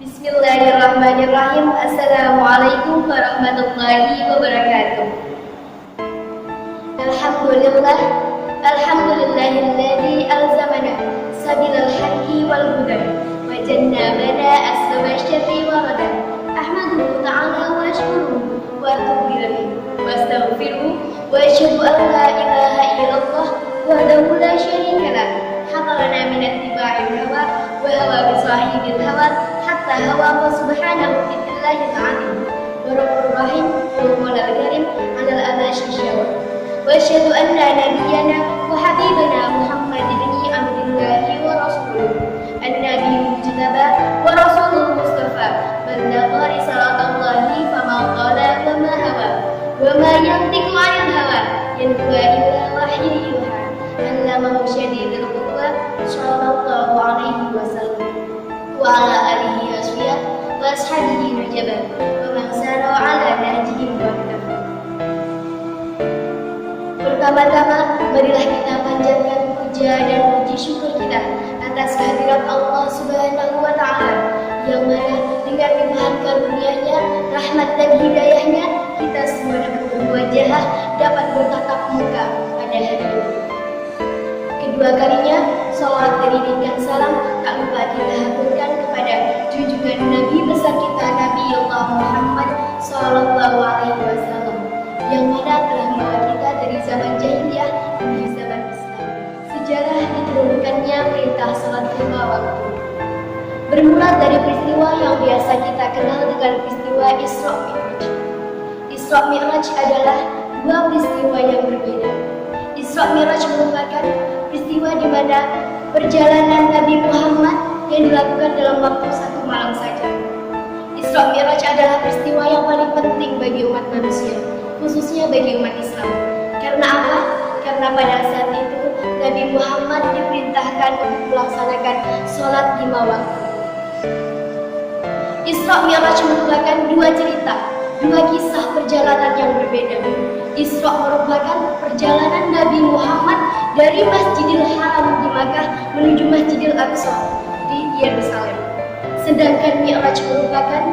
Bismillahirrahmanirrahim. Assalamualaikum warahmatullahi wabarakatuh. Alhamdulillah, alhamdulillahilladzi alzamana sabilal haqqi wal huda wa jannabana asbabasy syarri wa rada. Ahmaduhu ta'ala wa ashkuruhu wa atubu ilaihi wa astaghfiruhu wa asyhadu an la ilaha illallah wahdahu la syarika lah. Hamalana min ittiba'il hawa wa hawa bi sahibil hawa hatta hawa subhanahu billahi ta'ala wa rabbur rahim wa maulal karim alal anashi syawal. Wa asyhadu anna nabiyyana wa habibana Muhammad ibn Abdullah wa rasuluh an-nabiy mujtaba wa rasulul mustafa ballagha risalatallahi fama qala wa ma hawa wa ma yantiqu 'anil hawa in huwa illa wahyun yuha. Allamahu syadidul quwa sallallahu alaihi wasallam wa ala alihi wa ashabihi nujaba wa man sara ala nahjihim wa ihtaba. Pertama-tama marilah kita panjatkan puja dan puji syukur kita atas kehadirat Allah Subhanahu wa taala yang mana dengan limpahan karunia-Nya, rahmat dan hidayahnya kita semua dapat berwajah, dapat bertatap muka pada hari ini. Kedua kalinya, salawat dan salam tak lupa kita haturkan kepada junjungan Nabi besar kita Nabi Allah Muhammad Sallallahu Alaihi Wasallam yang mana telah membawa kita dari zaman jahiliyah menuju zaman Islam. Sejarah diturunkannya perintah salat 5 waktu. Bermula dari peristiwa yang biasa kita kenal dengan peristiwa Isra Mi'raj. Isra Mi'raj adalah dua peristiwa yang berbeda. Isra Mi'raj merupakan peristiwa di mana perjalanan Nabi Muhammad yang dilakukan dalam waktu 1 malam saja. Isra Mi'raj adalah peristiwa yang paling penting bagi umat manusia, khususnya bagi umat Islam. Karena apa? Karena pada saat itu Nabi Muhammad diperintahkan untuk melaksanakan sholat 5 waktu. Isra Mi'raj merupakan dua cerita, dua kisah perjalanan yang berbeda. Isra merupakan perjalanan Nabi Muhammad dari Masjidil Haram di Makkah menuju Masjidil Aqsa di Yerusalem. Sedangkan Mi'raj merupakan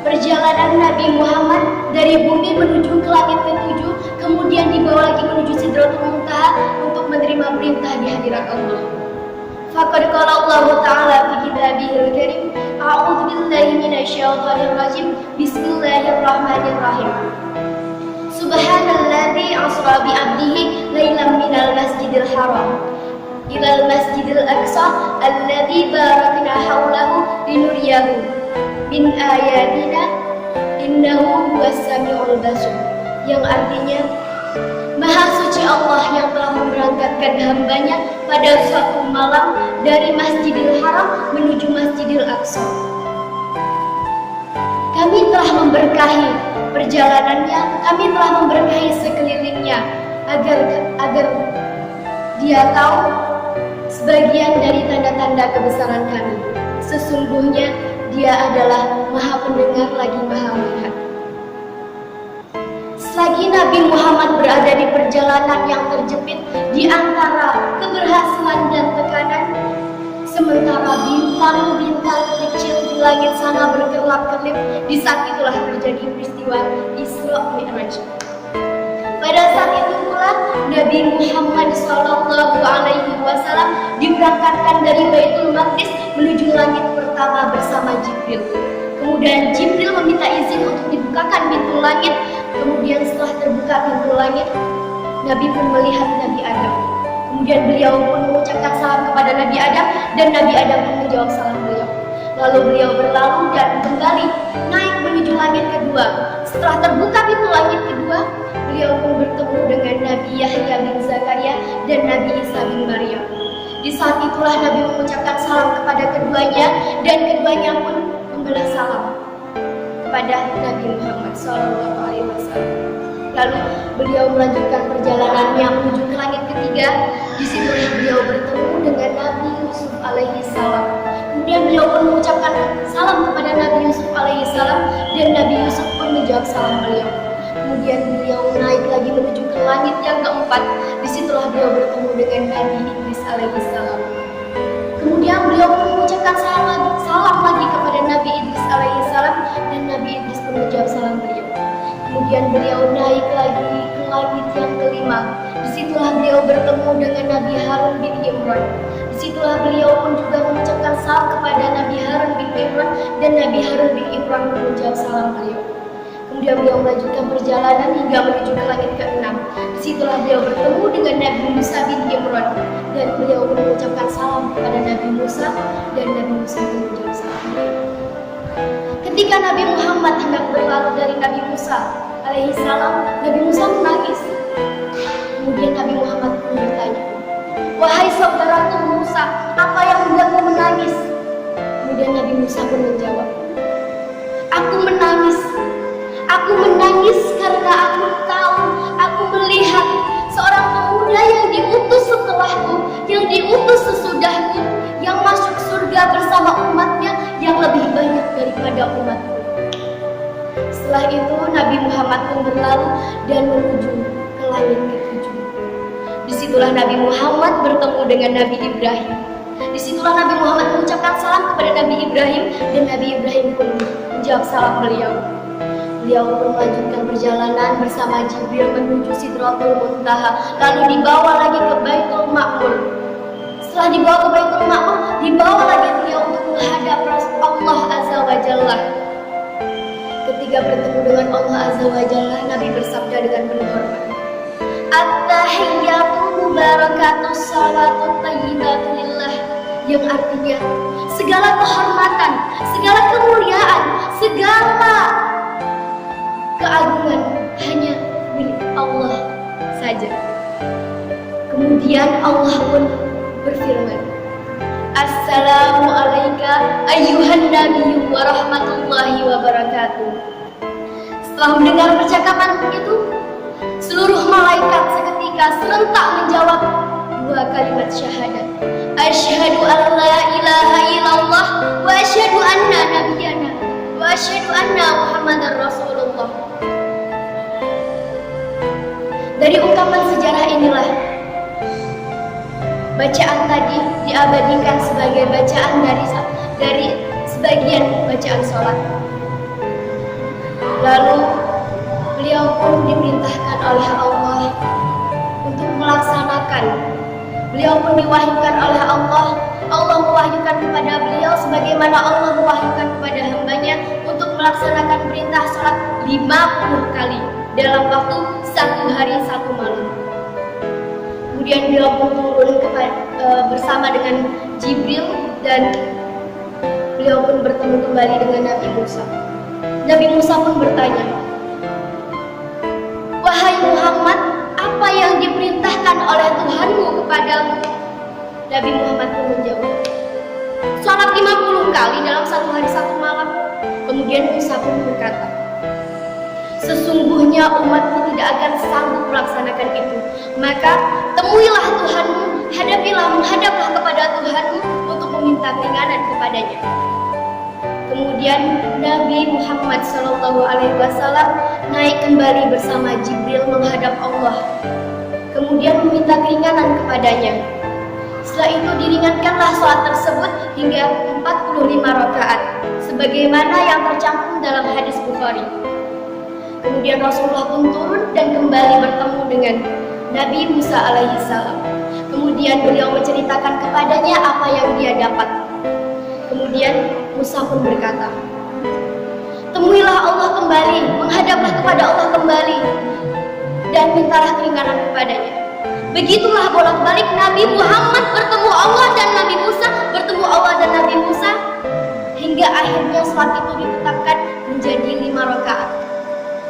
perjalanan Nabi Muhammad dari bumi menuju ke langit ketujuh, kemudian dibawa lagi menuju Sidratul Muntaha untuk menerima perintah di hadirat Allah. Faqad qala Allah Ta'ala fi kitabihil karim, a'udzu billahi minasyaitonir rajim, bismillahirrahmanirrahim. Subhanalladzi asra bi 'abdihi lailan minal masjidil haram ilal masjidil aqsa alladzi barakna haulahu linuriyahu min ayatina innahu huwas samiul basir, yang artinya Maha suci Allah yang telah memberangkatkan hambanya pada suatu malam dari Masjidil Haram menuju Masjidil Aqsa. Kami telah memberkahi perjalanannya, kami telah memberkahi sekelilingnya agar dia tahu sebagian dari tanda-tanda kebesaran kami. Sesungguhnya dia adalah Maha pendengar lagi Maha melihat. Selagi Nabi Muhammad berada di perjalanan yang terjepit di antara keberhasilan dan tekanan, sementara bintang-bintang kecil di langit sana berkelap-kelip, di saat itulah terjadi peristiwa Isra Mi'raj. Pada saat itu pula Nabi Muhammad SAW diberangkatkan dari Baitul Maqdis menuju langit pertama bersama Jibril. Kemudian Jibril meminta izin untuk dibukakan pintu langit. Kemudian setelah terbuka pintu langit, Nabi pun melihat Nabi Adam. Kemudian beliau pun mengucapkan salam kepada Nabi Adam, dan Nabi Adam pun menjawab salam beliau. Lalu beliau berlalu dan kembali naik menuju langit kedua. Setelah terbuka pintu langit kedua, beliau pun bertemu dengan Nabi Yahya bin Zakaria dan Nabi Isa bin Maryam. Di saat itulah Nabi mengucapkan salam kepada keduanya, dan keduanya pun membalas salam kepada Nabi Muhammad SAW. Lalu beliau melanjutkan perjalanannya menuju ke langit ketiga. Di situ beliau bertemu dengan Nabi Yusuf alaihissalam. Kemudian beliau pun mengucapkan salam kepada Nabi Yusuf alaihissalam, dan Nabi Yusuf pun menjawab salam beliau. Kemudian beliau naik lagi menuju ke langit yang keempat. Disitulah beliau bertemu dengan Nabi Idris alaihissalam. Kemudian beliau pun mengucapkan salam lagi kepada Nabi Idris naik lagi ke langit yang kelima. Disitulah beliau bertemu dengan Nabi Harun bin Imran. Disitulah beliau pun juga mengucapkan salam kepada Nabi Harun bin Imran, dan Nabi Harun bin Imran pun menjawab salam beliau. Kemudian beliau melanjutkan perjalanan hingga menuju ke langit ke-6. Disitulah beliau bertemu dengan Nabi Musa bin Imran, dan beliau pun mengucapkan salam kepada Nabi Musa, dan Nabi Musa pun menjawab salam beliau. Ketika Nabi Muhammad hendak berlalu dari Nabi Musa alaihi salam, Nabi Musa menangis. Kemudian Nabi Muhammad pun bertanya, "Wahai saudaraku Musa, apa yang membuatmu menangis?" Kemudian Nabi Musa pun menjawab, "Aku menangis. Aku menangis karena aku tahu, aku melihat seorang pemuda yang diutus setelahku, yang diutus sesudahku, yang masuk surga bersama umatnya yang lebih banyak daripada umatku." Setelah itu Nabi Muhammad pun berlalu dan menuju ke langit ke-7. Disitulah Nabi Muhammad bertemu dengan Nabi Ibrahim. Disitulah Nabi Muhammad mengucapkan salam kepada Nabi Ibrahim, dan Nabi Ibrahim pun menjawab salam beliau. Beliau pun melanjutkan perjalanan bersama Jibril menuju Sidratul Muntaha, lalu dibawa lagi ke Baitul Ma'mur. Setelah dibawa ke Baitul Ma'mur, dibawa lagi beliau untuk menghadap Allah Azza wa Jalla. Ketika bertemu dengan Allah Azza wa Jalla, Nabi bersabda dengan penuh hormat, "At-tahiyyatu mubarakatuh salatu tayyibatu lillah," yang artinya segala kehormatan, segala kemuliaan, segala keagungan hanya milik Allah saja. Kemudian Allah pun berfirman, "Assalamu alayka ayyuhan nabiyyu wa rahmatullahi wa barakatuh." Setelah mendengar percakapan itu, seluruh malaikat seketika serentak menjawab dua kalimat syahadat, "Asyhadu an la ilaha illallah wa asyhadu anna nabiyyana wa asyhadu anna Muhammadar Rasulullah." Dari ungkapan sejarah inilah bacaan tadi diabadikan sebagai bacaan dari sebagian bacaan sholat. Lalu beliau pun diperintahkan oleh Allah untuk melaksanakan. Beliau pun diwahyukan oleh Allah. Allah mewahyukan kepada beliau sebagaimana Allah mewahyukan kepada hambanya untuk melaksanakan perintah sholat 50 kali dalam waktu 1 hari 1 malam. Kemudian beliau pun turun bersama dengan Jibril, dan beliau pun bertemu kembali dengan Nabi Musa. Nabi Musa pun bertanya, "Wahai Muhammad, apa yang diperintahkan oleh Tuhanmu kepadamu?" Nabi Muhammad pun menjawab, "Salat 50 kali dalam 1 hari 1 malam." Kemudian Musa pun berkata, "Sesungguhnya umatku tidak akan sanggup melaksanakan itu. Maka temuilah Tuhanmu, menghadaplah kepada Tuhanmu untuk meminta keringanan kepadanya." Kemudian Nabi Muhammad SAW naik kembali bersama Jibril menghadap Allah, kemudian meminta keringanan kepadanya. Setelah itu diringankanlah sholat tersebut hingga 45 rakaat, sebagaimana yang tercantum dalam hadis Bukhari. Kemudian Rasulullah pun turun dan kembali bertemu dengan Nabi Musa alaihi salam. Kemudian beliau menceritakan kepadanya apa yang dia dapat. Kemudian Musa pun berkata, "Temuilah Allah kembali, menghadaplah kepada Allah kembali, dan mintalah keringanan kepadanya." Begitulah bolak-balik Nabi Muhammad bertemu Allah dan Nabi Musa, bertemu Allah dan Nabi Musa, hingga akhirnya sholat itu ditetapkan menjadi 5 rakaat.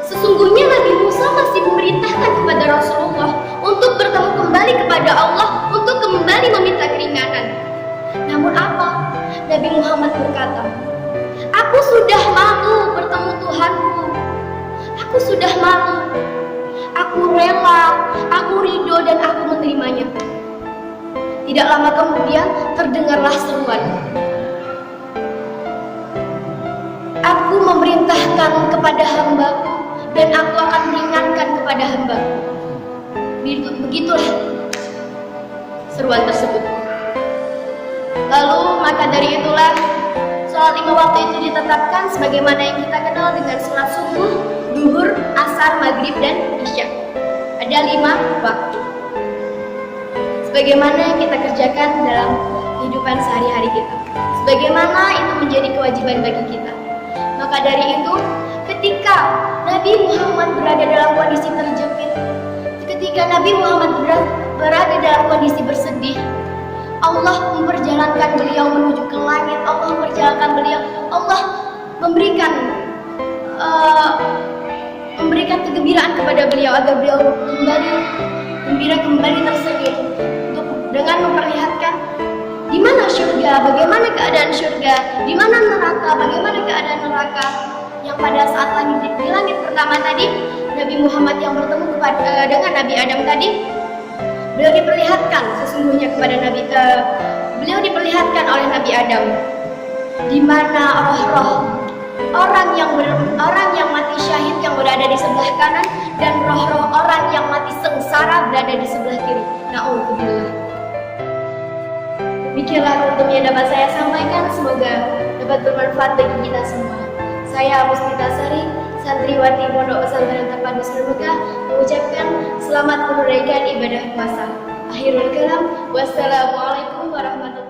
Sesungguhnya Nabi Musa masih memerintahkan kepada Rasulullah untuk bertemu kembali kepada Allah, untuk kembali meminta keringanan. Namun apa? Nabi Muhammad berkata, "Aku sudah malu bertemu Tuhanku. Aku sudah malu. Aku rela, aku ridho, dan aku menerimanya." Tidak lama kemudian terdengarlah seruan, "Aku memerintahkan kepada hambaku, dan aku akan meringankan kepada hambaku." Begitulah seruan tersebut. Lalu maka dari itulah sholat 5 waktu itu ditetapkan sebagaimana yang kita kenal dengan sholat subuh, duhur, asar, asar, maghrib, dan isya. Ada 5 waktu. Sebagaimana yang kita kerjakan dalam kehidupan sehari-hari kita. Sebagaimana itu menjadi kewajiban bagi kita. Maka dari itu, ketika Nabi Muhammad berada dalam kondisi terjepit, ketika Nabi Muhammad berada dalam kondisi bersedih, Allah memperjalankan beliau menuju ke langit. Allah memperjalankan beliau. Allah memberikan kegembiraan kepada beliau agar beliau kembali tersenyum dengan memperlihatkan di mana surga, bagaimana keadaan surga, di mana neraka, bagaimana keadaan neraka. Yang pada saat di langit pertama tadi, Nabi Muhammad yang bertemu dengan Nabi Adam tadi, beliau diperlihatkan sesungguhnya kepada beliau diperlihatkan oleh Nabi Adam di mana roh-roh orang yang mati syahid yang berada di sebelah kanan dan roh-roh orang yang mati sengsara berada di sebelah kiri. Na'udzubillah. Demikianlah untuk yang dapat saya sampaikan, semoga dapat bermanfaat bagi kita semua. Saya Mustika Sari, santriwati Pondok Pesantren Terpadu Seruga, mengucapkan selamat menunaikan ibadah puasa. Akhirul kalam, wassalamualaikum warahmatullahi wabarakatuh.